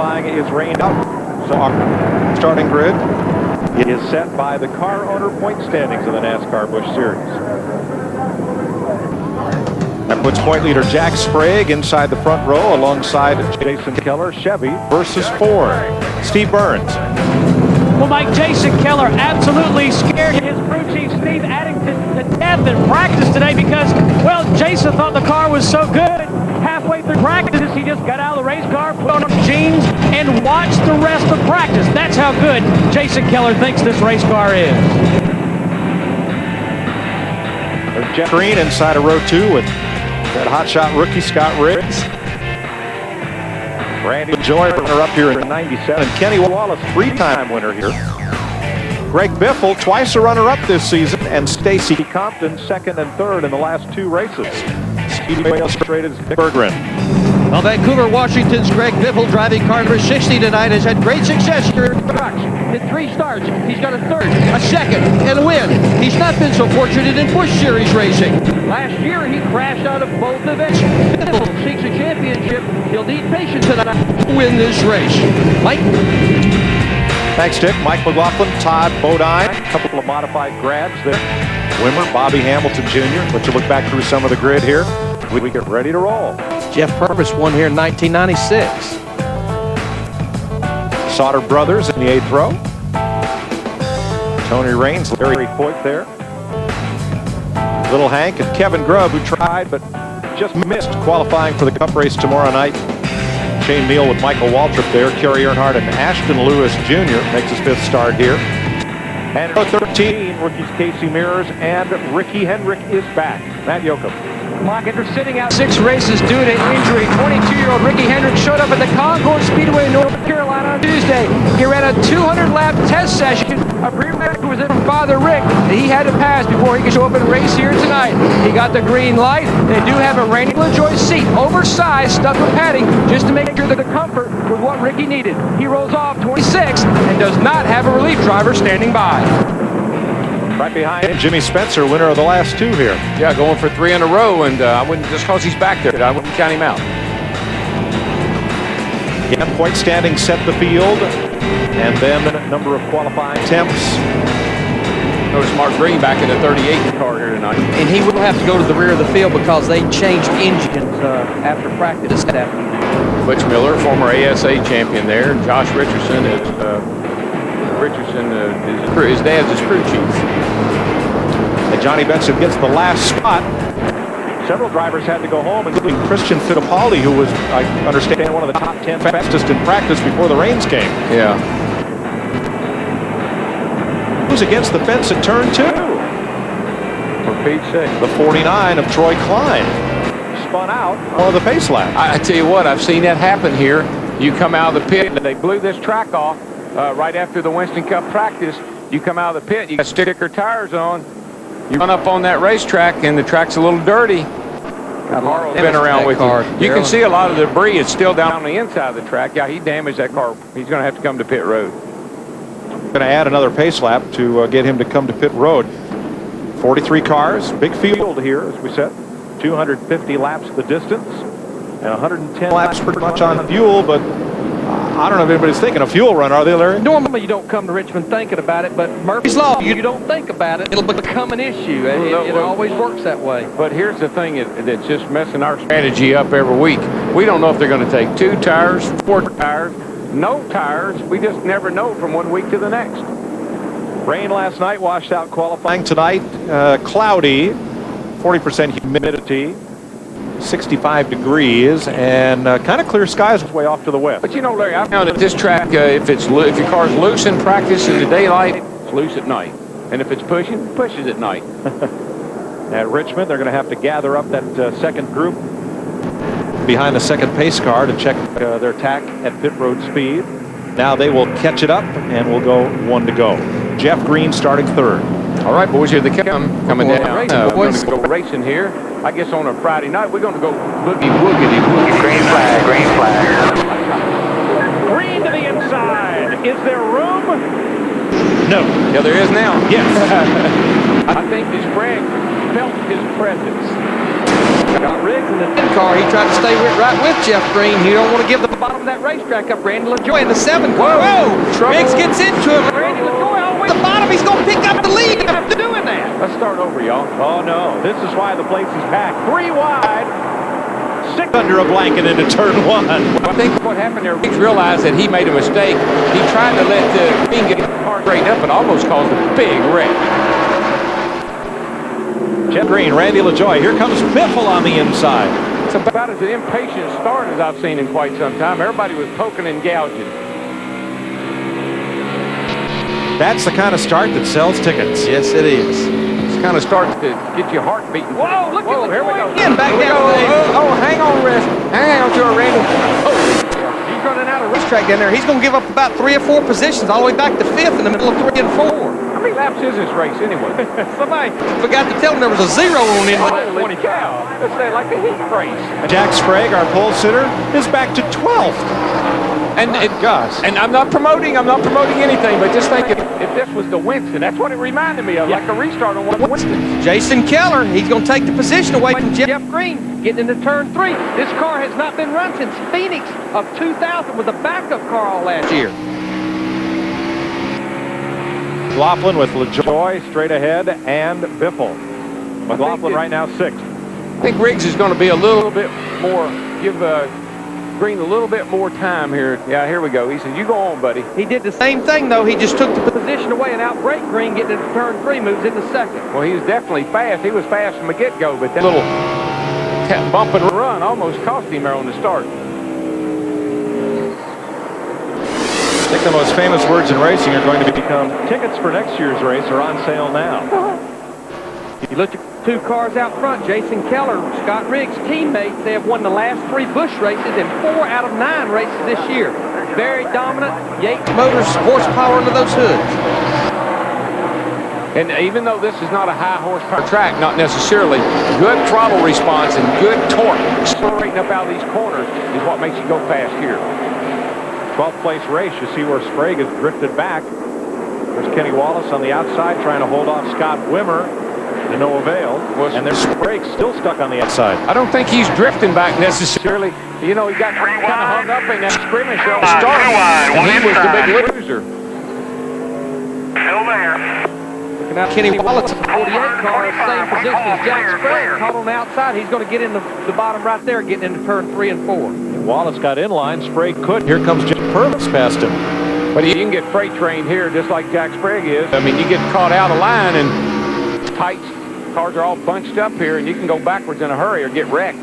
qualifying is rained out. So our starting grid is set by the car owner point standings of the NASCAR Busch Series. That puts point leader Jack Sprague inside the front row alongside Jason Keller, Chevy versus Ford. Steve Burns. Well, Mike, Jason Keller absolutely scared his crew chief Steve Addington to death in practice today because, well, Jason thought the car was so good. Halfway through practice, he just got out of the race car, put on his jeans, and watched the rest of practice. That's how good Jason Keller thinks this race car is. There's Jeff Green inside of row 2 with that hotshot rookie Scott Riggs. Randy Joy, runner up here in 97. Kenny Wallace, 3-time winner here. Greg Biffle, twice a runner up this season. And Stacy Compton, 2nd and 3rd in the last 2 races. Speedway Illustrated's Nick Berggren. Well, Vancouver, Washington's Greg Biffle, driving car number 60 tonight, has had great success here. Hit 3 starts. He's got a 3rd, a 2nd, and a win. He's not been so fortunate in Busch Series racing. Last year, he crashed out of both events. Biffle seeks a championship. He'll need patience tonight to win this race. Mike? Thanks, Dick. Mike McLaughlin, Todd Bodine, a couple of modified grads there. Wimmer, Bobby Hamilton Jr. Let you look back through some of the grid here. We get ready to roll. Jeff Purvis won here in 1996. Sauter brothers in the 8th row. Tony Raines, Larry Foyt there. Little Hank and Kevin Grubb, who tried but just missed qualifying for the Cup race tomorrow night. Shane Neal with Michael Waltrip there. Kerry Earnhardt and Ashton Lewis Jr. makes his 5th start here. And row 13, rookies Casey Mears and Ricky Hendrick is back. Matt Yoakum. Mike, after sitting out 6 races due to injury, 22-year-old Ricky Hendrick showed up at the Concord Speedway in North Carolina on Tuesday. He ran a 200-lap test session. A prerequisite from Father Rick that he had to pass before he could show up and race here tonight. He got the green light. They do have a Randy LaJoy seat, oversized, stuffed with padding, just to make sure that the comfort was what Ricky needed. He rolls off 26th and does not have a relief driver standing by. Right behind Jimmy Spencer, winner of the last 2 here. Yeah, going for 3 in a row, and I wouldn't, just because he's back there, I wouldn't count him out. Again, point standing set the field, and then a number of qualifying attempts. Notice Mark Green back in the 38 car here tonight. And he will have to go to the rear of the field because they changed engines after practice that afternoon. Butch Miller, former ASA champion there. Josh Richardson is his dad's his crew chief. And Johnny Benson gets the last spot. Several drivers had to go home, including Christian Fittipaldi, who was, I understand, one of the top 10 fastest in practice before the rains came. Yeah. Who's against the fence at turn 2? For Pete's sake. The 49 of Troy Klein spun out one of the pace laps. I tell you what, I've seen that happen here. You come out of the pit, and they blew this track off right after the Winston Cup practice. You come out of the pit, you got sticker tires on. You run up on that racetrack, and the track's a little dirty. Carl's been around with you. You can see a lot of the debris is still down on the inside of the track. Yeah, he damaged that car. He's going to have to come to pit road. Going to add another pace lap to get him to come to pit road. 43 cars, big field here, as we said. 250 laps the distance, and 110 laps pretty much on fuel, but I don't know if anybody's thinking a fuel run, are they, Larry? Normally you don't come to Richmond thinking about it, but Murphy's Law, you don't think about it, it'll become an issue. It always works that way. But here's the thing that's just messing our strategy up every week. We don't know if they're going to take 2 tires, 4 tires, no tires. We just never know from one week to the next. Rain last night washed out qualifying. Tonight, cloudy, 40% humidity, 65 degrees, and kind of clear skies way off to the west. But you know, Larry, I found at this track, if your car's loose in practice in the daylight, it's loose at night. And if it's pushing, it pushes at night. At Richmond, they're going to have to gather up that second group behind the second pace car to check their tack at pit road speed. Now they will catch it up, and we'll go 1 to go. Jeff Green starting 3rd. All right, boys, here they come. Coming down. We're going to go racing here. I guess on a Friday night, we're going to go boogie-woogity. Green flag, green flag. Green to the inside. Is there room? No. Yeah, there is now. Yes. I think this Sprague felt his presence. Got Riggs in the car, he tried to stay right with Jeff Green. He don't want to give the bottom of that racetrack up. Randy LaJoy in the 7 car. Whoa! Riggs gets into him. Randy LaJoy all the way to the bottom. He's going to pick up the lead after doing that. Let's start over, y'all. Oh, no. This is why the place is packed. 3 wide. 6 under a blanket into turn 1. I think what happened there, Riggs realized that he made a mistake. He tried to let Green get the car straightened up and almost caused a big wreck. Jeff Green, Randy LaJoy. Here comes Biffle on the inside. It's about as impatient start as I've seen in quite some time. Everybody was poking and gouging. That's the kind of start that sells tickets. Yes, it is. It's kind of starts to get your heart beating. Whoa, look at here we go. Again, back Here we down. go. Oh, hang on, Rest. Hang on to it, Randy. Oh, He's running out of racetrack down there. He's going to give up about 3 or 4 positions all the way back to 5th in the middle of 3 and 4. how many laps is this race anyway? Somebody forgot to tell him there was a 0 on it. Holy cow. Let's say like a heat race. Jack Sprague, our pole sitter, is back to 12th. And I'm not promoting anything, but just think if this was the Winston, that's what it reminded me of, like a restart on one of Winston. Jason Keller, he's going to take the position away from Jeff Green getting into turn 3. This car has not been run since Phoenix of 2000 with a backup car all last year. McLaughlin with LaJoy straight ahead and Biffle. McLaughlin right now 6th. I think Riggs is going to be a little bit more, give Green a little bit more time here. Yeah, here we go. He said, you go on, buddy. He did the same thing, though. He just took the position away and outbraked Green, getting into turn 3, moves into 2nd. Well, he was definitely fast. He was fast from the get-go, but that little bump and run almost cost him there on the start. I think the most famous words in racing are going to become tickets for next year's race are on sale now. You look at 2 cars out front, Jason Keller, Scott Riggs' teammates. They have won the last 3 Busch races and 4 out of 9 races this year. Very dominant. Yates motors, horsepower under those hoods. And even though this is not a high horsepower track, not necessarily, good throttle response and good torque accelerating up out of these corners is what makes you go fast here. 12th place race, you see where Sprague has drifted back. There's Kenny Wallace on the outside trying to hold off Scott Wimmer to no avail. And there's Sprague still stuck on the outside. I don't think he's drifting back necessarily. You know, he got kind of hung up in that scrimmage on the start, and he was the big loser. Still there. Looking out, Kenny Wallace, 48 car, same position as Jack Sprague. Caught on the outside. He's going to get in the bottom right there, getting into turn 3 and 4. Wallace got in line. Sprague could. Here comes Jim Purvis past him. But you can get freight trained here just like Jack Sprague is. I mean, you get caught out of line and tight cars are all bunched up here, and you can go backwards in a hurry or get wrecked.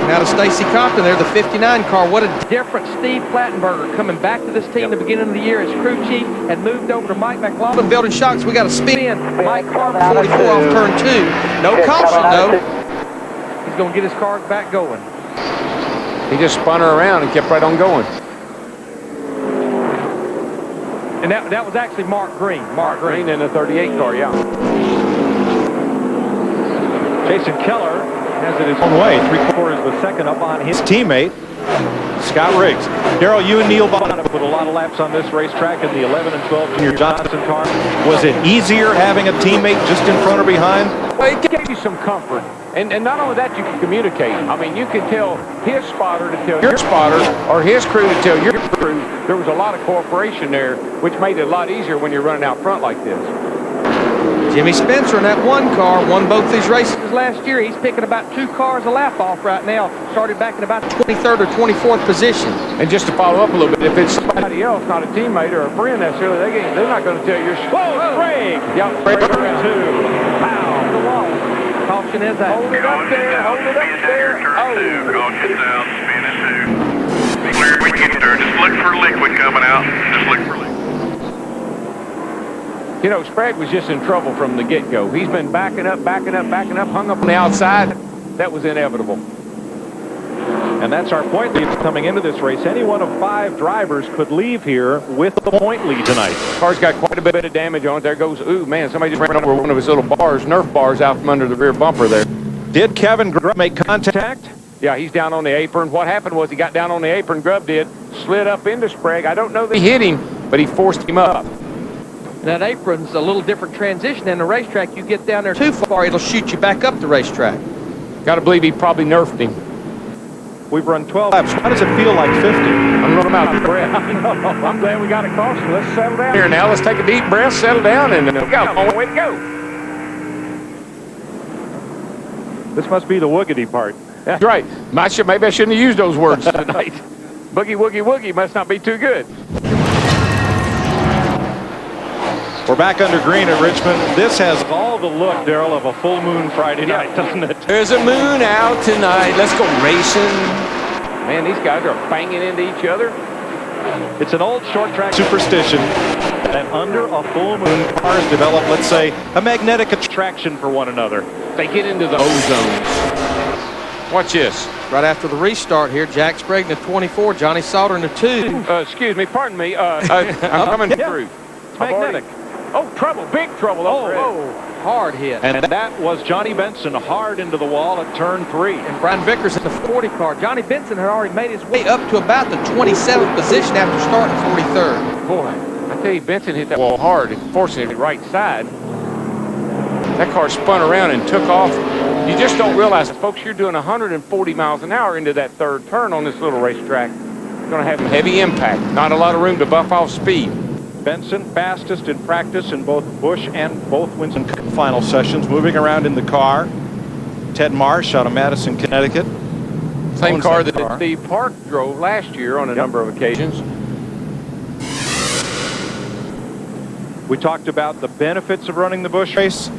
Now to Stacy Compton there, the 59 car. What a different. Steve Plattenberger coming back to this team at the beginning of the year as crew chief and moved over to Mike McLaughlin. building shocks. We got a spin. Mike Carver, 44 off turn 2. No caution though. He's going to get his car back going. He just spun her around and kept right on going. And that was actually Mark Green. Mark Green in the 38 car, yeah. Jason Keller has it his own way. 3/4 is the second up on his teammate, Scott Riggs. Darrell, you and Neil Bonner put a lot of laps on this racetrack in the 11 and 12 Junior Johnson car. Was it easier having a teammate just in front or behind? Well, it gave you some comfort. And not only that, you can communicate. I mean, you can tell his spotter to tell your spotter, or his crew to tell your crew. There was a lot of cooperation there, which made it a lot easier when you're running out front like this. Jimmy Spencer in that 1 car won both these races last year. He's picking about 2 cars a lap off right now. Started back in about 23rd or 24th position. And just to follow up a little bit, if it's somebody else, not a teammate or a friend necessarily, they're not going to tell you. Whoa, Sprague! Yep, Sprague around 2. Pow! The wall. Caution is out. Hold it up there. Hold it up there. Oh. Caution down, spinning 2. Clear when you get there. Just look for liquid coming out. Just look for liquid. You know, Sprague was just in trouble from the get-go. He's been backing up, hung up on the outside. That was inevitable. And that's our point lead coming into this race. Any one of 5 drivers could leave here with the point lead tonight. Car's got quite a bit of damage on it. There goes, ooh, man, somebody just ran over one of his little bars, Nerf bars out from under the rear bumper there. Did Kevin Grubb make contact? Yeah, he's down on the apron. What happened was he got down on the apron, Grubb did, slid up into Sprague. I don't know that he hit him, but he forced him up. That apron's a little different transition than the racetrack. You get down there too far, it'll shoot you back up the racetrack. Got to believe he probably nerfed him. We've run 12 laps. Why does it feel like 50? I'm out of breath. I'm glad we got a caution. Let's settle down here now. Let's take a deep breath, settle down, and go. Long way to go. This must be the woogity part. That's right. Maybe I shouldn't have used those words tonight. Boogie, woogie, woogie must not be too good. We're back under green at Richmond. This has all the look, Darrell, of a full moon Friday night, doesn't it? There's a moon out tonight. Let's go racing. Man, these guys are banging into each other. It's an old short track superstition that under a full moon, cars develop, let's say, a magnetic attraction for one another. They get into the ozone. Watch this. Right after the restart here, Jack Sprague in the 24, Johnny Sauter in the 2. Excuse me, pardon me. I'm coming through. It's magnetic. Oh, trouble, big trouble. Oh, hard hit. And that was Johnny Benson hard into the wall at turn 3. And Brian Vickers in the 40 car. Johnny Benson had already made his way up to about the 27th position after starting 43rd. Boy, I tell you, Benson hit that wall hard, forcing it right side. That car spun around and took off. You just don't realize, folks, you're doing 140 miles an hour into that third turn on this little racetrack. It's going to have heavy impact. Not a lot of room to buff off speed. Benson, fastest in practice in both Busch and both Winston final sessions, moving around in the car. Ted Marsh out of Madison, Connecticut. Same car that Steve Park drove last year on a number of occasions. We talked about the benefits of running the Busch race.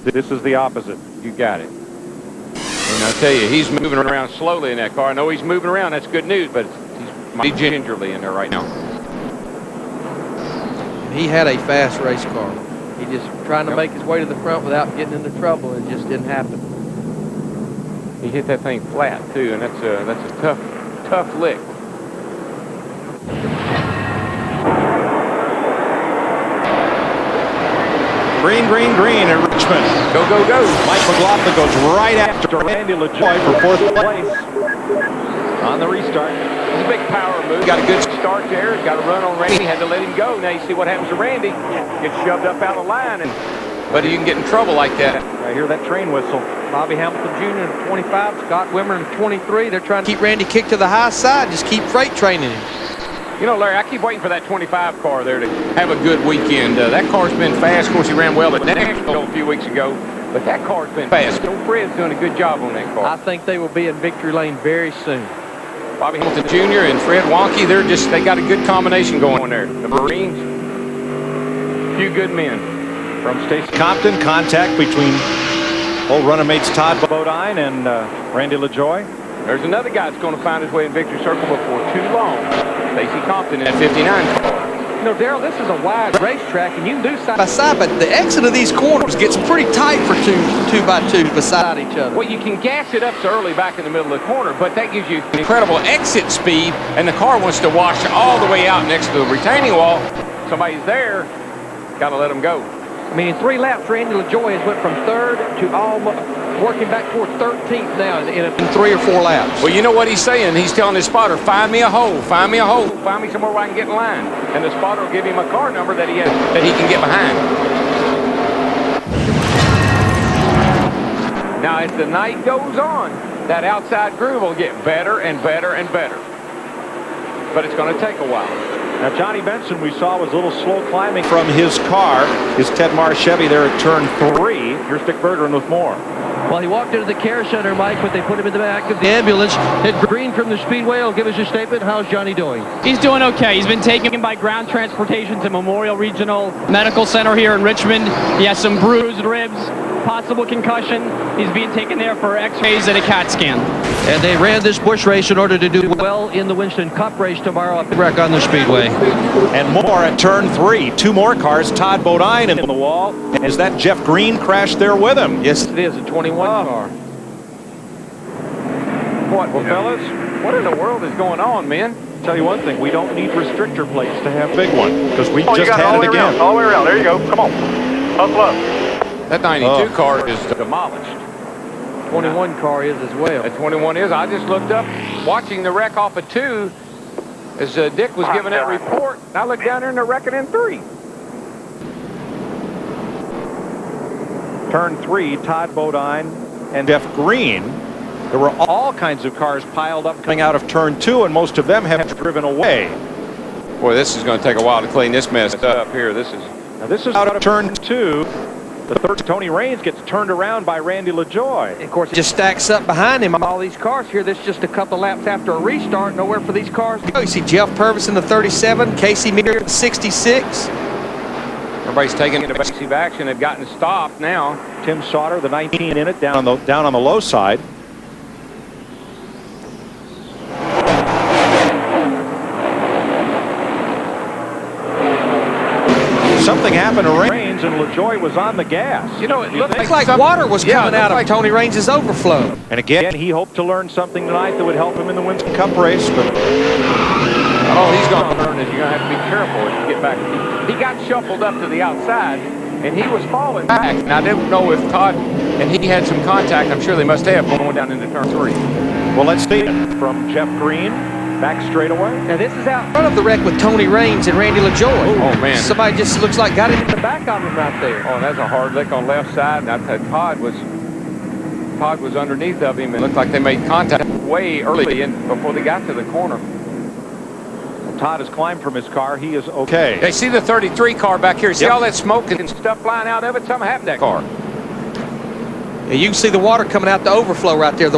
This is the opposite. You got it. And I tell you, he's moving around slowly in that car. I know he's moving around. That's good news, but he's gingerly in there right now. He had a fast race car. He just trying to make his way to the front without getting into trouble. It just didn't happen. He hit that thing flat too, and that's a tough lick. Green, green, green at Richmond. Go, go, go. Mike McLaughlin goes right after Randy LaJoie for 4th place on the restart. It's a big power move. Got a good start there. Got a run on Randy. Had to let him go. Now you see what happens to Randy. Gets shoved up out of line, but you can get in trouble like that. I hear that train whistle. Bobby Hamilton Jr. in 25, Scott Wimmer in 23. They're trying to keep Randy kicked to the high side. Just keep freight training him. You know, Larry, I keep waiting for that 25 car there to have a good weekend. That car's been fast. Of course, he ran well at Nashville a few weeks ago, but that car's been fast. Old Fred's doing a good job on that car. I think they will be in victory lane very soon. Bobby Hamilton Jr. and Fred Wonky, they got a good combination going there. The Marines, a few good men. From Stacey Compton, contact between old running mates Todd Bodine and Randy LaJoie. There's another guy that's going to find his way in victory circle before too long. Stacey Compton in that 59 car. You know, Darrell, this is a wide racetrack, and you can do side by side, but the exit of these corners gets pretty tight for two by two beside each other. Well, you can gas it up so early back in the middle of the corner, but that gives you incredible exit speed, and the car wants to wash all the way out next to the retaining wall. Somebody's there, got to let them go. I mean, in 3 laps, Randy LaJoie has went from 3rd to almost working back toward 13th now in 3 or 4 laps. Well, you know what he's saying? He's telling his spotter, find me a hole, find me a hole, find me somewhere where I can get in line. And the spotter will give him a car number that he can get behind. Now, as the night goes on, that outside groove will get better and better and better. But it's going to take a while. Now, Johnny Benson, we saw, was a little slow climbing from his car. His Ted Marsh Chevy there at turn 3. Here's Dick Bergeron with more. Well, he walked into the care center, Mike, but they put him in the back of the ambulance. Ted Green from the Speedway will give us a statement. How's Johnny doing? He's doing okay. He's been taken by ground transportation to Memorial Regional Medical Center here in Richmond. He has some bruised ribs, possible concussion. He's being taken there for x-rays and a CAT scan. And they ran this Busch race in order to do well in the Winston Cup race tomorrow up wreck on the Speedway. And more at turn 3. 2 more cars. Todd Bodine in the wall. As that Jeff Green crashed there with him. Yes, it is. A 21 car. What, well, fellas? What in the world is going on, man? Tell you one thing. We don't need restrictor plates to have a big one. Because we just you got had it again. All the way around. There you go. Come on. Hustle up. That 92 car is demolished. 21 car is as well. That 21 is. I just looked up, watching the wreck off of 2, as Dick was giving that report. And I looked down there and they're wrecking in 3. Turn 3, Todd Bodine and Jeff Green There were all kinds of cars piled up coming out of turn 2, and most of them have driven away. Boy, this is going to take a while to clean this mess up here. This is out of turn 2. The third, Tony Raines, gets turned around by Randy LaJoy. Of course, it just stacks up behind him. All these cars here, this just a couple laps after a restart. Nowhere for these cars to go. You see Jeff Purvis in the 37, Casey Mears in the 66. Everybody's taking evasive action. They've gotten stopped now. Tim Sauter, the 19 in it, down on the low side. Something happened to Raines, and LaJoy was on the gas. You know, it looks like water was coming out of Tony Raines' overflow. And again, he hoped to learn something tonight that would help him in the Winston Cup race, but all he's going to learn is you're going to have to be careful as you get back. He got shuffled up to the outside, and he was falling back. Now, I don't know if Todd and he had some contact. I'm sure they must have going down into turn 3. Well, let's see it from Jeff Green. Back straightaway. Now this is out front of the wreck with Tony Raines and Randy LaJoy. Oh, man. Somebody just looks like got it in the back of him right there. Oh, that's a hard lick on left side. And I said Todd was underneath of him. It looked like they made contact way early before they got to the corner. Well, Todd has climbed from his car. He is okay. They see the 33 car back here. See all that smoke and stuff flying out of it? Something happened to that car. And you can see the water coming out the overflow right there.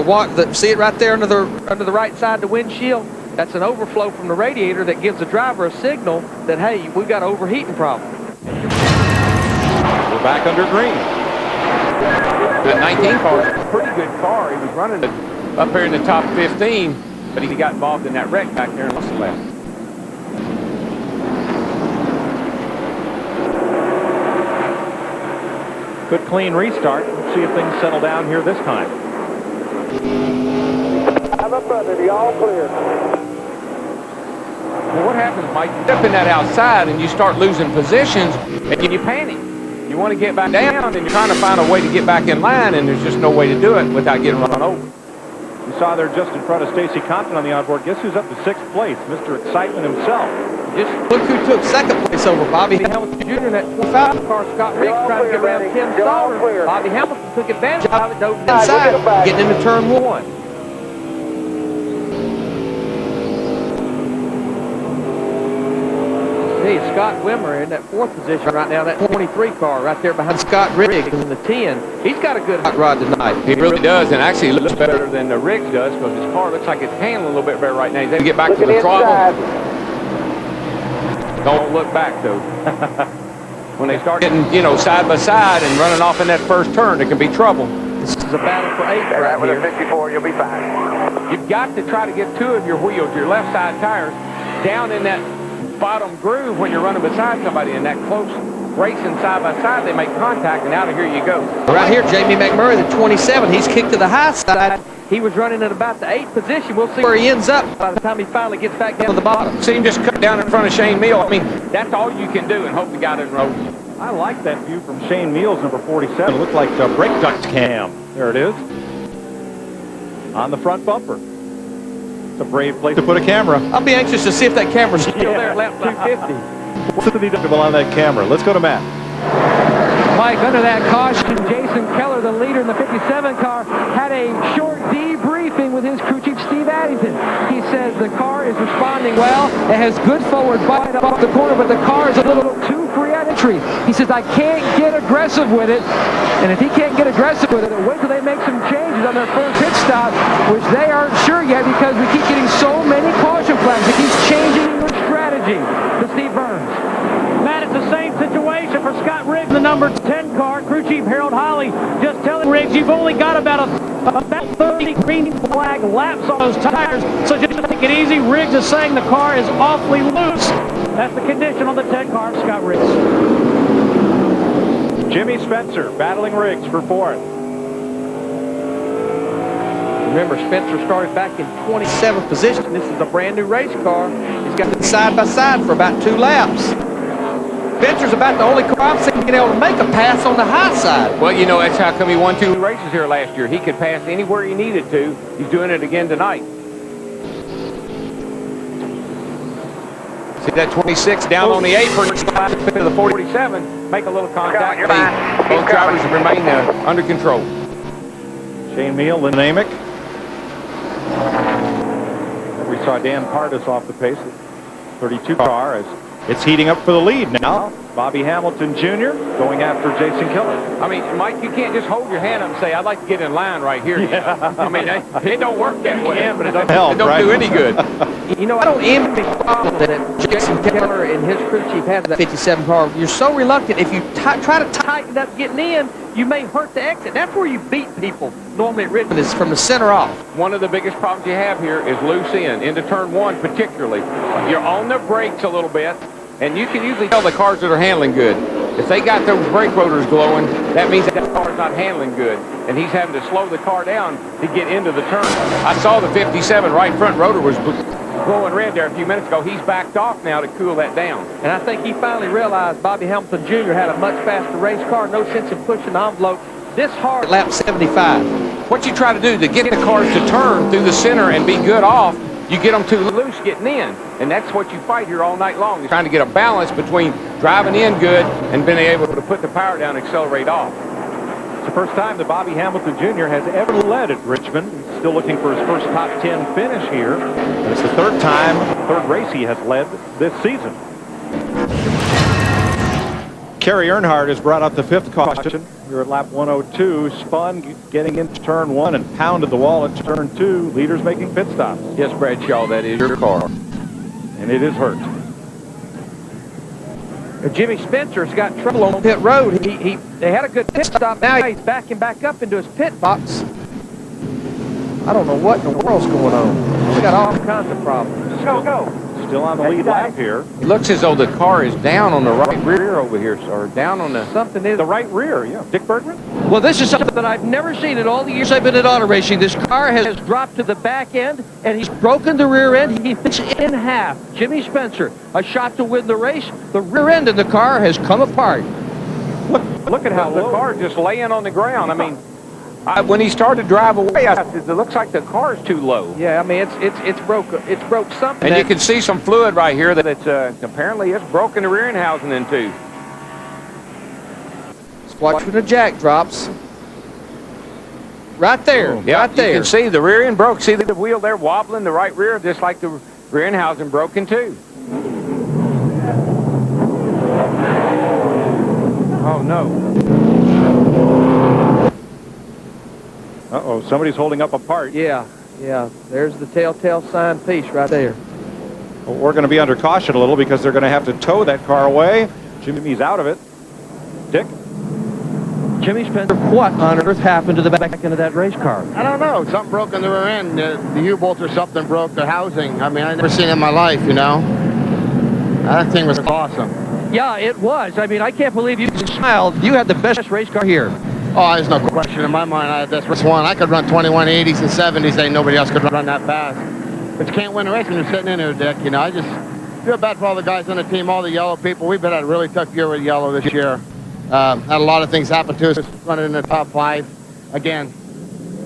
See it right there under the right side of the windshield? That's an overflow from the radiator that gives the driver a signal that, hey, we've got an overheating problem. We're back under green. That 19 car is a pretty good car. He was running it up here in the top 15, but he got involved in that wreck back there and lost the lap. Good clean restart. Let's see if things settle down here this time. I'm up under the all clear. Well, what happens, Mike? You step in that outside and you start losing positions and you panic. You want to get back down and you're trying to find a way to get back in line, and there's just no way to do it without getting run over. We saw there just in front of Stacy Compton on the outboard. Guess who's up to 6th place? Mr. Excitement himself. Just look who took 2nd place over Bobby Hamilton Jr. in that 4-5 car. Scott Riggs trying to get around Tim Sauter. Bobby Hamilton took advantage of it, dove inside, getting into turn 1. Scott Wimmer in that 4th position right now, that 23 car right there behind Scott Riggs in the 10. He's got a good hot rod tonight. He really does, and actually looks better than the Riggs does, because his car looks like it's handling a little bit better right now. He's able to get back to the throttle. Don't look back, though. When they start getting, side by side and running off in that first turn, there can be trouble. This is a battle for 8 right with here. a 54, you'll be fine. You've got to try to get 2 of your wheels, your left side tires, down in that bottom groove when you're running beside somebody in that close racing side by side. They make contact, and out of here you go. Right here, Jamie McMurray, the 27. He's kicked to the high side. He was running at about the 8th position. We'll see where he ends up by the time he finally gets back down to the bottom. See him just cut down in front of Shane Meal. I mean, that's all you can do and hope the guy doesn't roll. I like that view from Shane Meals, number 47. It looked like the brake duct cam. There it is. On the front bumper. It's a brave place to put a camera. I'll be anxious to see if that camera's still there at lap 250. What's the deductible on that camera? Let's go to Matt. Mike, under that caution, Jason Keller, the leader in the 57 car, had a short debriefing with his crew chief, Steve Addington. He says the car is responding well. It has good forward bite off the corner, but the car is a little too free at entry. He says, I can't get aggressive with it. And if he can't get aggressive with it, wait till they make some changes on their first pit stop, which they aren't sure yet because we keep getting so many caution flags. It keeps changing your strategy to Steve Burns. Matt, it's the same situation for Scott Riggs, the number 10 car. Crew Chief Harold Holly just telling Riggs, you've only got about 30 green flag laps on those tires, so just take it easy. Riggs is saying the car is awfully loose. That's the condition on the 10 car, Scott Riggs. Jimmy Spencer battling Riggs for 4th. Remember, Spencer started back in 27th position. This is a brand new race car. He's got it side by side for about 2 laps. Spencer's about the only car I've seen being able to make a pass on the high side. Well, that's how come he won 2 races here last year. He could pass anywhere he needed to. He's doing it again tonight. See that 26 down on the apron to the 47. Make a little contact. Both drivers remain under control. Shane Meal, Lynn Amick. saw Dan Pardis off the pace. 32 car as it's heating up for the lead now. Bobby Hamilton Jr. going after Jason Keller. I mean, Mike, you can't just hold your hand up and say, I'd like to get in line right here. Yeah. I mean, it don't work that way. Yeah, but it doesn't help, right? Do any good. You know, I don't envy the problem that Jason Keller and his crew chief had in that 57 car. You're so reluctant. If you try to tighten up getting in, you may hurt the exit. That's where you beat people normally at Richmond, is from the center off. One of the biggest problems you have here is loose into turn one particularly. You're on the brakes a little bit, and you can usually tell the cars that are handling good. If they got those brake rotors glowing, that means that car's not handling good, and he's having to slow the car down to get into the turn. I saw the 57 right front rotor was glowing red there a few minutes ago. He's backed off now to cool that down. And I think he finally realized Bobby Hamilton Jr. had a much faster race car, no sense in pushing the envelope this hard at lap 75. What you try to do to get the cars to turn through the center and be good off, you get them too loose getting in. And that's what you fight here all night long. You're trying to get a balance between driving in good and being able to put the power down and accelerate off. It's the first time that Bobby Hamilton Jr. has ever led at Richmond. He's still looking for his first top 10 finish here. And it's the third race he has led this season. Kerry Earnhardt has brought out the 5th caution here at lap 102. Spun getting into turn 1 and pounded the wall at turn 2. Leaders making pit stops. Yes, Bradshaw, that is your car. And it is hurt. Jimmy Spencer's got trouble on pit road. They had a good pit stop. Now he's backing back up into his pit box. I don't know what in the world's going on. He's got all kinds of problems. Go. Still on the lead lap here. It looks as though the car is down on the right rear over here, or down on the... Something is... The right rear, yeah. Dick Bergman? Well, this is something that I've never seen in all the years I've been at auto racing. This car has dropped to the back end, and he's broken the rear end. He fits in half. Jimmy Spencer, a shot to win the race. The rear end of the car has come apart. Look at how the car is just laying on the ground. I mean, when he started to drive away, I said, it looks like the car is too low. Yeah, I mean, it's broke something. And you can see some fluid right here that it's apparently it's broken the rear end housing in two. Watch when the jack drops. Right there, right there. You can see the rear end broke. See the wheel there wobbling, the right rear, just like the rear end housing broken too. Oh no. Uh-oh, somebody's holding up a part. Yeah, there's the telltale sign piece right there. Well, we're going to be under caution a little because they're going to have to tow that car away. Jimmy's out of it. Dick? Jimmy Spencer, what on earth happened to the back end of that race car? I don't know. Something broke in the rear end. The U-bolts or something broke the housing. I mean, I've never seen it in my life, you know. That thing was awesome. Yeah, it was. I mean, I can't believe you smiled. You had the best race car here. Oh, there's no question in my mind. I had this one. I could run 2180s and 70s. Ain't nobody else could run that fast. But you can't win a race when you're sitting in there, Dick. You know, I just feel bad for all the guys on the team, all the yellow people. We've been at a really tough year with yellow this year. Had a lot of things happen to us. Running in the top 5. Again,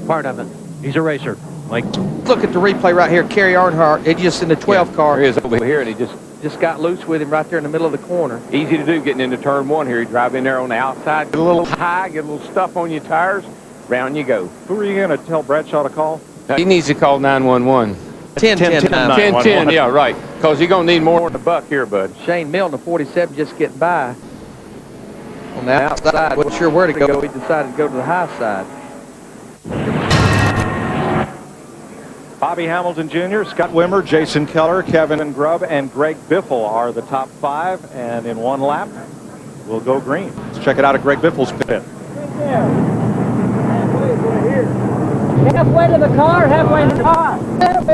part of it. He's a racer. Like, look at the replay right here. Kerry Earnhardt, it's just in the 12 car. He is over here, and he just got loose with him right there in the middle of the corner. Easy to do getting into turn 1 here. You drive in there on the outside, get a little high, get a little stuff on your tires, round you go. Who are you going to tell Bradshaw to call? He needs to call 911. 1010, yeah, right. Because you're going to need more than a buck here, bud. Shane Milne, the 47, just getting by. On the outside, wasn't sure where to go. He decided to go to the high side. Bobby Hamilton Jr., Scott Wimmer, Jason Keller, Kevin Grubb, and Greg Biffle are the top 5. And in one lap, we'll go green. Let's check it out at Greg Biffle's pit. Halfway to the car, halfway to the car. That's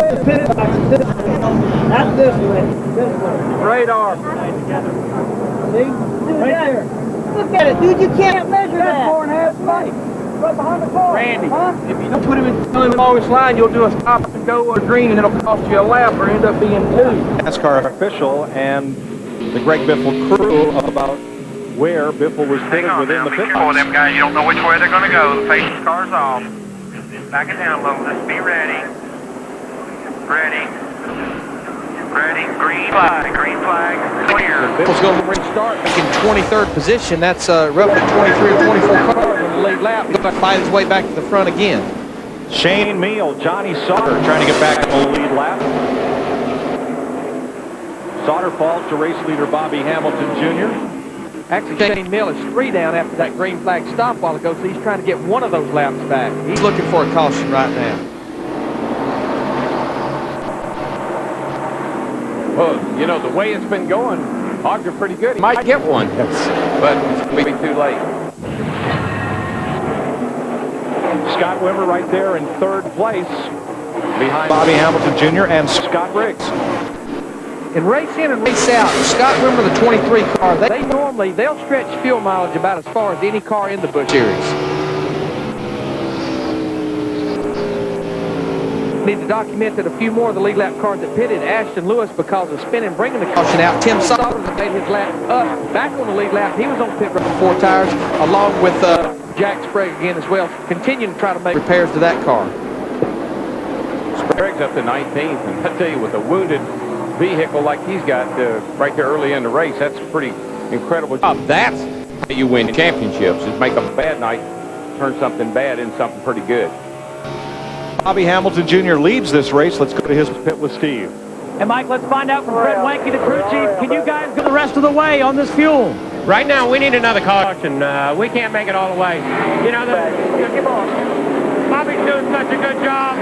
this way. Radar. See? Right there. Look at it, dude. You can't measure that. 4.5 feet. Right behind the car. Randy, if you don't put him in the longest line, you'll do a stop and go or green, and it'll cost you a lap or end up being 2. NASCAR official and the Greg Biffle crew about where Biffle was pitted within the pit box. Them guys, you don't know which way they're going to go. The face car's off. Back it down a little. Just be ready. Ready. Green flag. Clear. Biffle's going to restart in 23rd position. That's roughly 23 or 24 cars on the lead lap. He's going to fight his way back to the front again. Shane Meal, Johnny Sauter trying to get back on the lead lap. Sauter falls to race leader Bobby Hamilton Jr. Actually, Shane Mill is 3 down after that green flag stop a while ago, so he's trying to get one of those laps back. He's looking for a caution right now. Well, you know, the way it's been going, odds are pretty good. He might get one, but it's going to be too late. Scott Wimmer right there in 3rd place behind Bobby Hamilton Jr. and Scott Riggs. In race in and race out, Scott Wimmer, the 23 car, they'll stretch fuel mileage about as far as any car in the Busch series. Need to document that a few more of the lead lap cars that pitted Ashton Lewis because of spinning, bringing the caution out. Tim Sauter made his lap up, back on the lead lap. He was on pit road with 4 tires, along with Jack Sprague again as well, continuing to try to make repairs to that car. Sprague's up to 19th, and I tell you, with a wounded vehicle like he's got right there early in the race, that's a pretty incredible job. That's how you win championships, is make a bad night turn something bad into something pretty good. Bobby Hamilton Jr. leads this race. Let's go to his pit with Steve. And Mike, let's find out from Fred Wanke, the crew chief. Can you guys go the rest of the way on this fuel? Right now, we need another caution. We can't make it all the way. You know, Bobby's doing such a good job.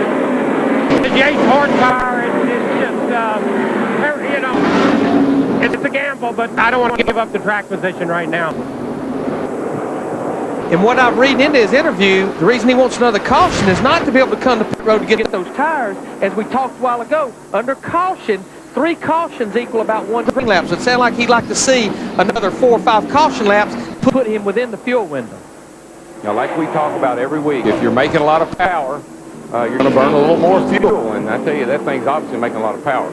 The Yates horsepower is just, you know, it's a gamble, but I don't want to give up the track position right now. And what I'm reading into his interview, the reason he wants another caution is not to be able to come to pit road to get those tires. As we talked a while ago, under caution, 3 cautions equal about 1 green lap. So it sounds like he'd like to see another 4 or 5 caution laps, put him within the fuel window. Now, like we talk about every week, if you're making a lot of power, you're going to burn a little more fuel. And I tell you, that thing's obviously making a lot of power.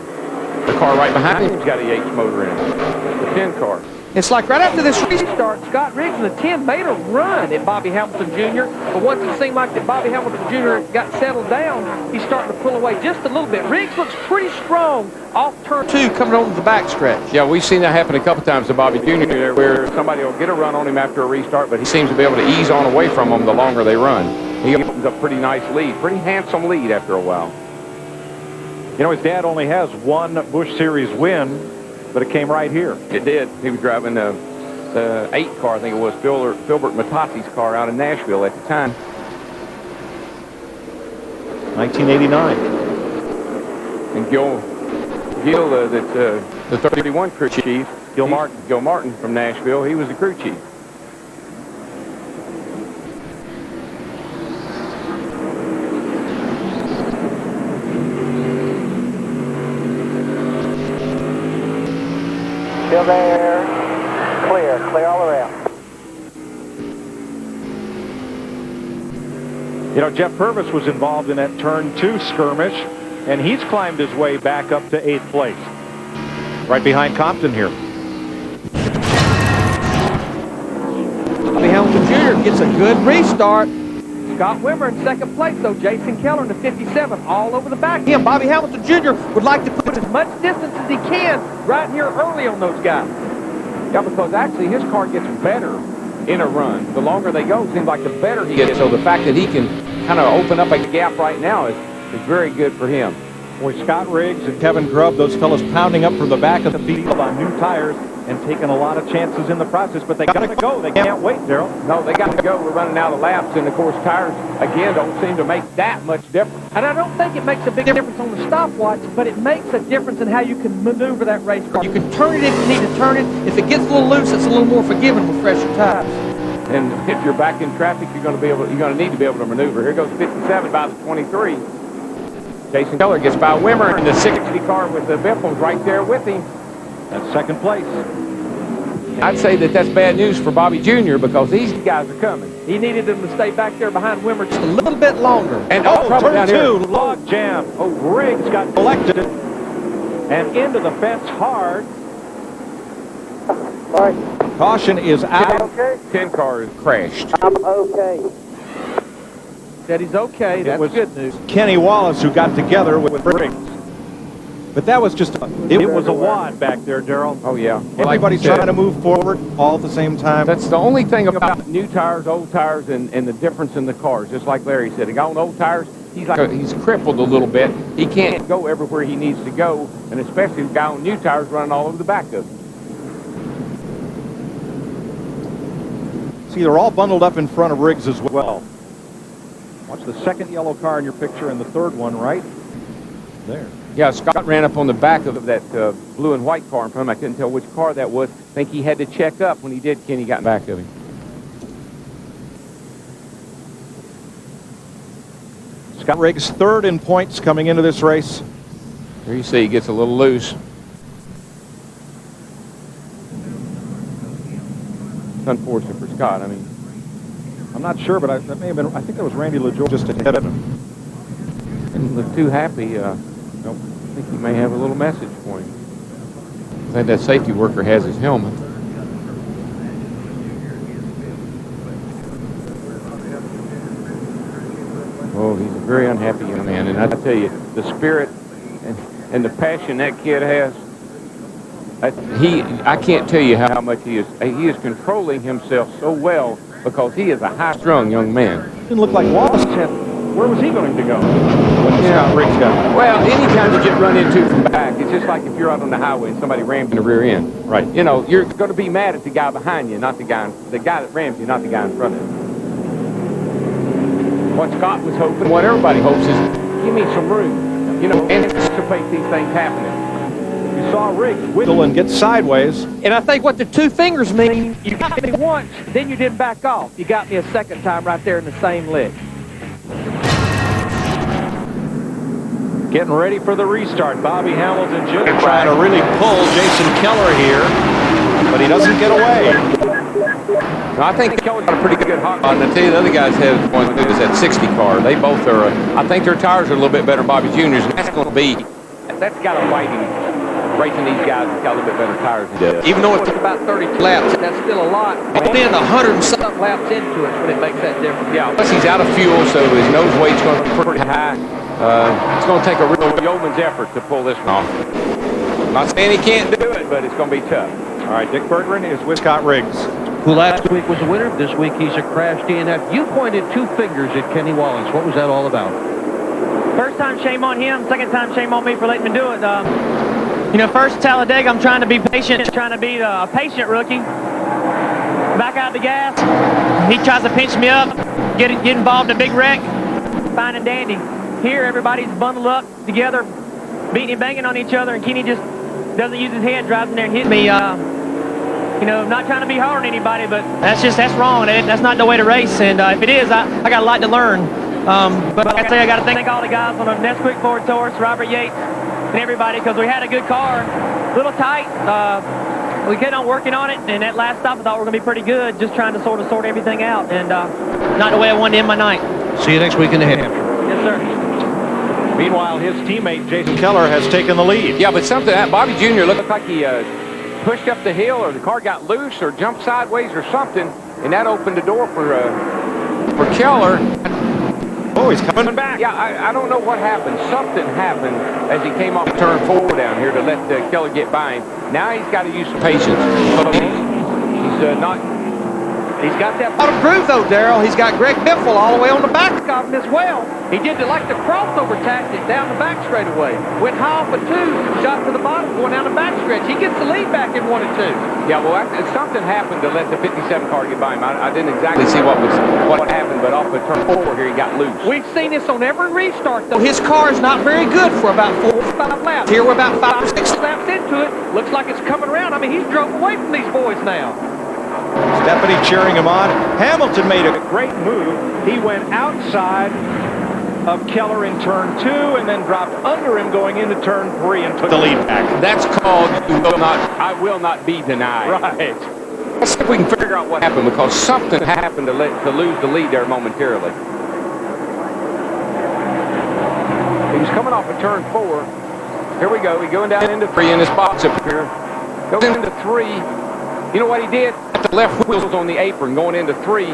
The car right behind him's got a Yates motor in it, the 10 car. It's like right after this restart, Scott Riggs in the 10 made a run at Bobby Hamilton Jr. But once it seemed like that Bobby Hamilton Jr. got settled down, he's starting to pull away just a little bit. Riggs looks pretty strong off turn 2 coming on to the backstretch. Yeah, we've seen that happen a couple times to Bobby Jr. there, where somebody will get a run on him after a restart, but he seems to be able to ease on away from them the longer they run. He opens up a pretty nice lead, pretty handsome lead after a while. You know, his dad only has 1 Busch Series win, but it came right here. It did. He was driving the 8 car, I think it was, Filbert Matassi's car out in Nashville at the time. 1989. And Gil, the 31 crew chief, Gil Martin from Nashville, he was the crew chief. Still there. Clear all around. You know, Jeff Purvis was involved in that turn 2 skirmish, and he's climbed his way back up to 8th place. Right behind Compton here. Bobby Hamilton Jr. gets a good restart. Scott Wimmer in 2nd place, though. Jason Keller in the 57, all over the back of him. Bobby Hamilton Jr. would like to put as much distance as he can right here early on those guys. Yeah, because actually his car gets better in a run. The longer they go, it seems like the better he gets. So the fact that he can kind of open up a gap right now is very good for him. Boy, Scott Riggs and Kevin Grubb, those fellas pounding up from the back of the field on new tires and taking a lot of chances in the process, but they got to go. They can't wait, Darrell. No, they got to go. We're running out of laps, and of course tires, again, don't seem to make that much difference. And I don't think it makes a big difference on the stopwatch, but it makes a difference in how you can maneuver that race car. You can turn it if you need to turn it. If it gets a little loose, it's a little more forgiving with fresher tires. And if you're back in traffic, you're going to need to be able to maneuver. Here goes 57 by the 23. Jason Keller gets by Wimmer in the 60 car with the Biffles right there with him. That's 2nd place. I'd say that that's bad news for Bobby Jr. because these guys are coming. He needed them to stay back there behind Wimmer just a little bit longer. And turn 2, log jam. Oh, Riggs got collected and into the fence hard. All right. Caution is out. Okay. 10 car is crashed. I'm okay. Said he's okay. That's good news. Kenny Wallace who got together with Riggs. But that was just it was a wad back there, Darrell. Oh, yeah. Everybody's trying to move forward all at the same time. That's the only thing about new tires, old tires, and the difference in the cars. Just like Larry said, on old tires, he's crippled a little bit. He can't go everywhere he needs to go, and especially the guy on new tires running all over the back of him. See, they're all bundled up in front of Riggs as well. Watch the second yellow car in your picture and the third one right there. Yeah, Scott ran up on the back of that blue and white car in front of him. I couldn't tell which car that was. I think he had to check up. When he did, Kenny got back of him. Scott Riggs third in points coming into this race. There you see he gets a little loose. It's unfortunate for Scott. I mean, I'm not sure, but that may have been, I think that was Randy LaJoie just ahead of him. Didn't look too happy. Nope. I think he may have a little message for him. I think that safety worker has his helmet. Oh, he's a very unhappy young man. And I tell you, the spirit and the passion that kid has, I can't tell you how much he is controlling himself so well, because he is a high-strung young man. Didn't look like Wallace had, where was he going to go when Scott Riggs got? Well, anytime you get run into from back, it's just like if you're out on the highway and somebody rams in the rear end. Right. You know, you're going to be mad at the guy behind you, not the guy that rams you, not the guy in front of you. What Scott was hoping, what everybody hopes is, give me some room. You know, anticipate these things happening. You saw Riggs wiggle and get sideways. And I think what the two fingers mean, You got me once, then you didn't back off. You got me a second time right there in the same lick. Getting ready for the restart. Bobby Hamilton Jr. trying to really pull Jason Keller here, but he doesn't get away. Now, I think Keller's got a pretty good hot rod, and I tell you, the other guys have one that is that 60 car. They both are, I think their tires are a little bit better than Bobby Jr.'s, and that's going to be, that's got to fight him. Racing these guys has got a little bit better tires than he does. even though it's About 30 laps, that's still a lot. only in 100 and something. Laps into it when it makes that difference. Yeah, plus he's out of fuel, so his nose weight's going to be pretty high. It's going to take a real yeoman's effort to pull this one off. Not saying he can't do it, but it's going to be tough. All right, Dick Berggren is with Scott Riggs. Who last week was a winner. This week he's a crash DNF. You pointed two fingers at Kenny Wallace. What was that all about? First time, shame on him. Second time, shame on me for letting him do it. You know, first Talladega, I'm trying to be patient, trying to be a patient rookie. Back out of the gas. He tries to pinch me up, get involved in a big wreck. Fine and dandy. Here, everybody's bundled up together, beating and banging on each other, and Kenny just doesn't use his head, drives in there and hits me. You know, not trying to be hard on anybody, but that's wrong. That's not the way to race. And if it is, I got a lot to learn. But like I say, I got to thank all the guys on the Nesquik Ford Taurus, Robert Yates, and everybody, because we had a good car, a little tight. We kept on working on it, and that last stop I thought we were going to be pretty good, just trying to sort everything out, and not the way I wanted to end my night. See you next week in New Hampshire. Yes, sir. Meanwhile, his teammate Jason Keller has taken the lead. Yeah, but something, Bobby Jr. looked like he pushed up the hill, or the car got loose, or jumped sideways or something, and that opened the door for Keller. Oh, he's coming back. Yeah, I don't know what happened. Something happened as he came off turn 4 down here to let Keller get by him. Now he's got to use some patience. He's got that Out of groove, though, Darrell. He's got Greg Biffle all the way on the back. of him as well. He did like the crossover tactic down the back straightaway. Went high off a 2, shot to the bottom, going down the back stretch. He gets the lead back in 1 and 2. Yeah, well, something happened to let the 57 car get by him. I didn't exactly see what happened, but off of turn 4 here, he got loose. We've seen this on every restart, though. His car is not very good for about 4 or 5 laps. Here we're about 5 or 6 laps into it. Looks like it's coming around. I mean, he's drove away from these boys now. Stephanie cheering him on. Hamilton made a great move. He went outside of Keller in turn 2 and then dropped under him going into turn 3 and took the lead back. That's called I will not be denied. Right. Let's see if we can figure out what happened, because something happened to lose the lead there momentarily. He was coming off of turn 4. Here we go. He's going down into 3 in this box up here. Goes into 3. You know what he did? The left wheels on the apron going into 3.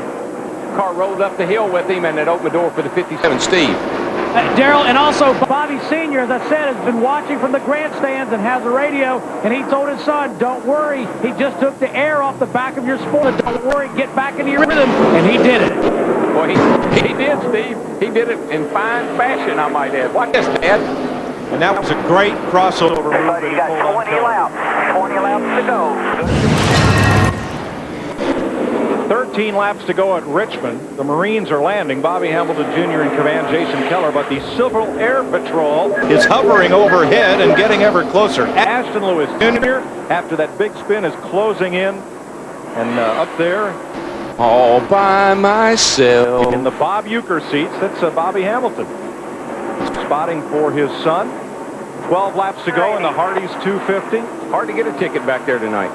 Car rolled up the hill with him, and it opened the door for the 57 Steve. Darrell, and also Bobby Sr., as I said, has been watching from the grandstands and has a radio, and he told his son, don't worry, he just took the air off the back of your spoiler. Don't worry, get back into your rhythm, and he did it. Well, he did, Steve. He did it in fine fashion, I might add. Watch this, Dad. And that was a great crossover move. Everybody, you got 20 laps. 20 laps to go. 13 laps to go at Richmond. The Marines are landing. Bobby Hamilton Jr. in command, Jason Keller, but the Civil Air Patrol is hovering overhead and getting ever closer. Ashton Lewis Jr., after that big spin, is closing in. And up there, all by myself. in the Bob Euchre seats, that's Bobby Hamilton. Spotting for his son. 12 laps to go in the Hardee's 250. Hard to get a ticket back there tonight.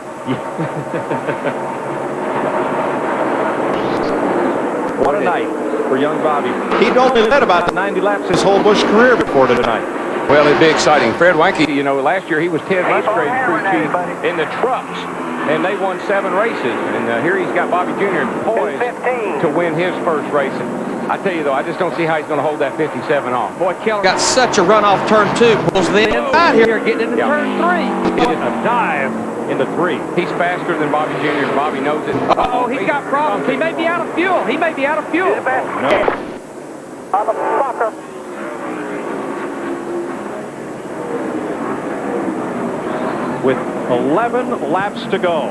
What a night for young Bobby. He'd only led about 90 laps his whole Busch career before tonight. Well, it'd be exciting. Fred Wanke, you know, last year he was Ted Musgrave's crew chief in the trucks, and they won 7 races. And here he's got Bobby Jr. poised to win his first race. I tell you, though, I just don't see how he's going to hold that 57 off. Boy, Keller got such a run off turn 2. Pulls the inside here, getting into turn 3. A dive into 3. He's faster than Bobby Jr. Bobby knows it. Uh-oh, he's got problems. He may be out of fuel. He may be out of fuel. Motherfucker. With 11 laps to go.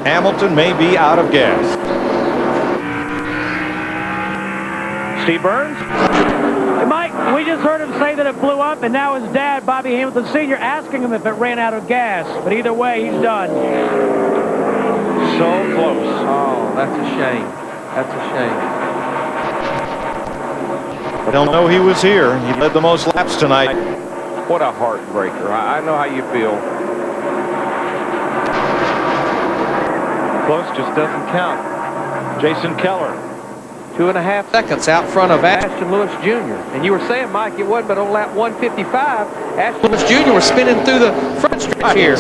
Hamilton may be out of gas. Steve Burns? Hey, Mike, we just heard him say that it blew up, and now his dad, Bobby Hamilton Sr., asking him if it ran out of gas. But either way, he's done. So close. Oh, that's a shame. That's a shame. But they'll know he was here. He led the most laps tonight. What a heartbreaker. I know how you feel. Close just doesn't count. Jason Keller. 2.5 seconds out front of Ashton Lewis Jr. And you were saying, Mike, it wasn't but on lap 155. Ashton Lewis Jr. was spinning through the front stretch here.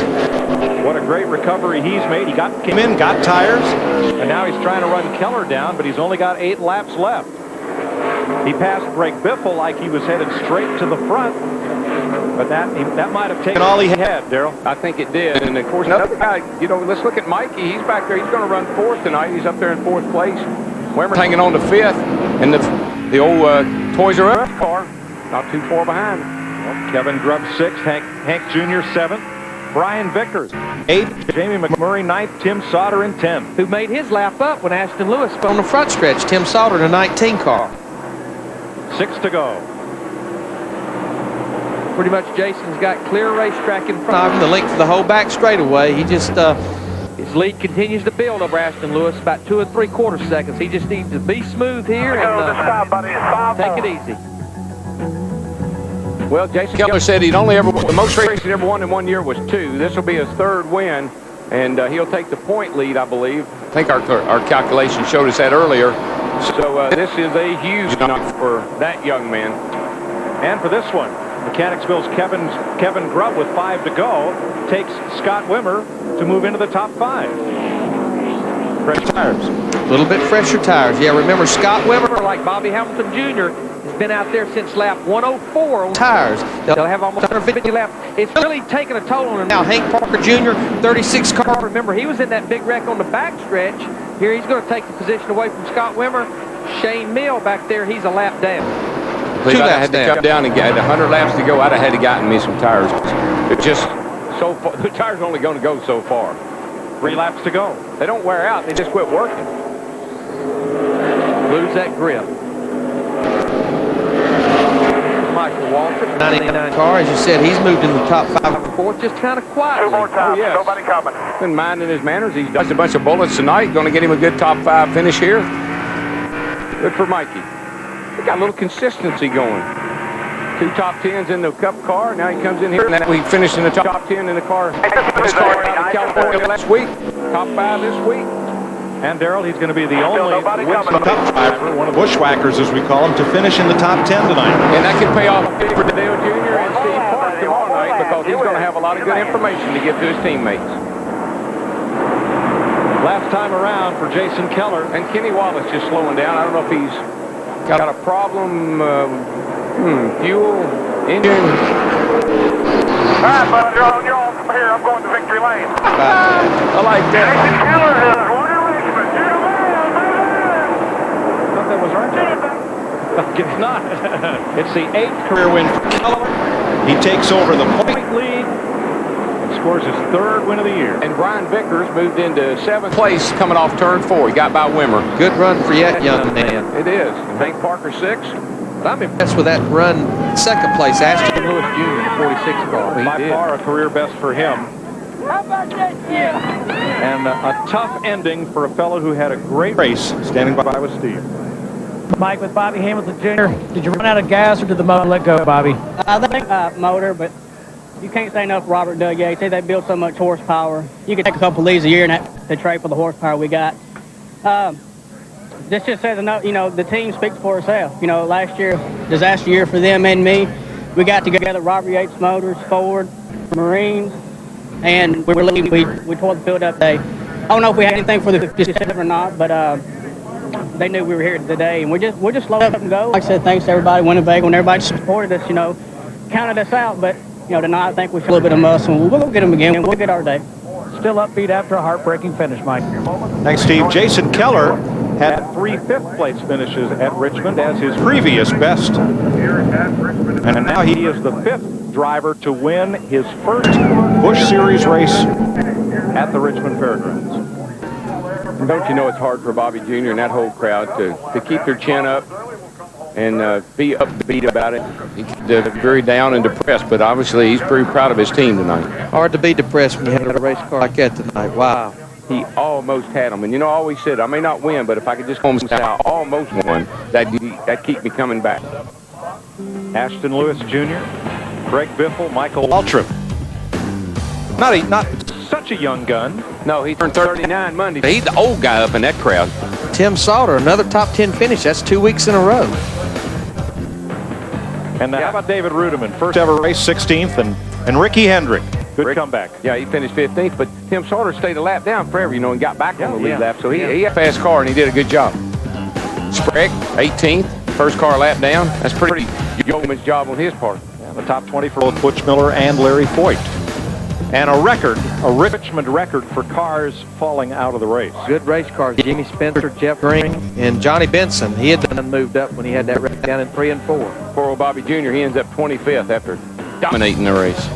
What a great recovery he's made. He came in, got tires, and now he's trying to run Keller down, but he's only got 8 laps left. He passed Greg Biffle like he was headed straight to the front, but that might have taken all he had, Darrell. I think it did. And, of course, another guy, you know, let's look at Mikey. He's back there. He's going to run 4th tonight. He's up there in 4th place. Wimmer's hanging on to 5th, and the old Toys R Us car not too far behind. Well, Kevin Grubb 6th, Hank Jr. 7th, Brian Vickers 8th, Jamie McMurray 9th, Tim Sauter in 10th. Who made his lap up when Ashton Lewis on the front stretch. Tim Sauter in a 19 car. 6 to go. Pretty much Jason's got clear racetrack in front of him, the length of the whole back straightaway. He just his lead continues to build over Ashton Lewis, about 2 3/4 seconds. He just needs to be smooth here and take it easy. Well, Jason Keller said he'd only ever won, the most races he'd ever won in 1 year was 2. This will be his 3rd win, and he'll take the point lead, I believe. I think our calculation showed us that earlier. So this is a huge night for that young man. And for this one, Mechanicsville's Kevin Grubb with 5 to go takes Scott Wimmer to move into the top 5. Fresh tires. A little bit fresher tires. Yeah, remember Scott Wimmer, like Bobby Hamilton Jr., has been out there since lap 104 on tires. They'll have almost 150 laps. It's really taken a toll on him now. Hank Parker Jr., 36 car. Remember, he was in that big wreck on the back stretch. Here he's going to take the position away from Scott Wimmer. Shane Mill back there, he's a lap down. If I had to come down and get 100 laps to go, I'd have had to gotten me some tires. It's just so far. The tires are only going to go so far. 3 laps to go. They don't wear out. They just quit working. Lose that grip. Michael Waltrip, 99 car. As you said, he's moved in the top 5 and 4th, just kind of quietly. 2 more times. Yes. Nobody coming. Been minding his manners. He's dodged a bunch of bullets tonight. Going to get him a good top 5 finish here. Good for Mikey. We got a little consistency going. 2 top 10s in the Cup car. Now he comes in here, and then we finished in the top 10 in the car. This car out of California last week. Top 5 this week. And Darrell, he's going to be the only Winston Cup driver, one of the bushwhackers as we call him, to finish in the top 10 tonight. And that can pay off for Dale Jr. and Steve Park tomorrow night, because he's going to have a lot of good information to give to his teammates. Last time around for Jason Keller. And Kenny Wallace just slowing down. I don't know if he's got a problem, fuel, engine. All right, bud, you're on from here. I'm going to victory lane. I like that. Jason Keller has won in Richmond. You're the man, It's not. It's the 8th career win for Keller. He takes over the point lead and scores his 3rd win of the year. And Brian Vickers moved into 7th place coming off turn 4. He got by Wimmer. Good run for that young man. It is. Hank Parker 6th. But I'm impressed with that run. 2nd place, Ashton Lewis Jr., the 46 car. By far a career best for him. How about that, yeah? And a tough ending for a fellow who had a great race standing by with Steve. Mike, with Bobby Hamilton Jr., did you run out of gas or did the motor let go, Bobby? I think motor, but you can't say enough for Robert Doug Yates. They build so much horsepower. You can take a couple of leads a year to trade for the horsepower we got. This just says enough. You know, the team speaks for itself. You know, last year, disaster year for them and me. We got together Robert Yates Motors, Ford, Marines, and we tore the field up today. I don't know if we had anything for the 57 or not, but they knew we were here today, and we're just slow up and go. Like I said, thanks to everybody, Winnebago, and everybody supported us. You know, counted us out, but you know tonight I think we showed a little bit of muscle. We'll go get them again. We'll get our day. Still upbeat after a heartbreaking finish, Mike. Thanks, Steve. Jason Keller had 3 fifth-place finishes at Richmond as his previous best. And now he is the 5th driver to win his first Busch Series race at the Richmond Fairgrounds. Don't you know it's hard for Bobby Jr. and that whole crowd to keep their chin up and be upbeat about it. They're very down and depressed, but obviously he's pretty proud of his team tonight. Hard to be depressed when you have a race car like that tonight. Wow. He almost had them. And you know, I always said, I may not win, but if I could just home say I almost won, that'd keep me coming back. Ashton Lewis Jr., Greg Biffle, Michael Waltrip. Not such a young gun. No, he turned 39 Monday. He's the old guy up in that crowd. Tim Sauter, another top 10 finish. That's 2 weeks in a row. And how about David Rudeman, first ever race, 16th, and Ricky Hendrick. Good comeback. Yeah, he finished 15th, but Tim Sauter stayed a lap down forever, you know, and got back on the lead lap. So he had a fast car, and he did a good job. Sprague, 18th, first car lap down. That's pretty yeoman's job on his part. Yeah, the top 20 for both Butch Miller and Larry Foyt. And a Richmond record for cars falling out of the race. Good race cars. Jimmy Spencer, Jeff Green, and Johnny Benson. He had done moved up when he had that wreck down in 3 and 4. Poor old Bobby Jr., he ends up 25th after dominating the race.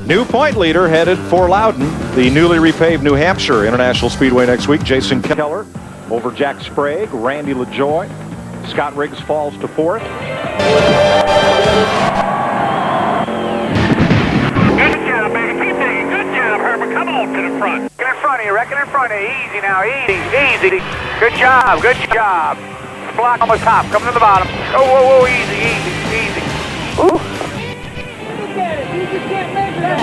New point leader headed for Loudon, the newly repaved New Hampshire International Speedway next week. Jason Keller over Jack Sprague, Randy LaJoy. Scott Riggs falls to 4th. To the front. Get in front of you, Rick. Get in front of you. Easy now. Easy. Good job. Block on the top. Coming to the bottom. Whoa. Easy. Ooh. Look at it. You just can't measure that.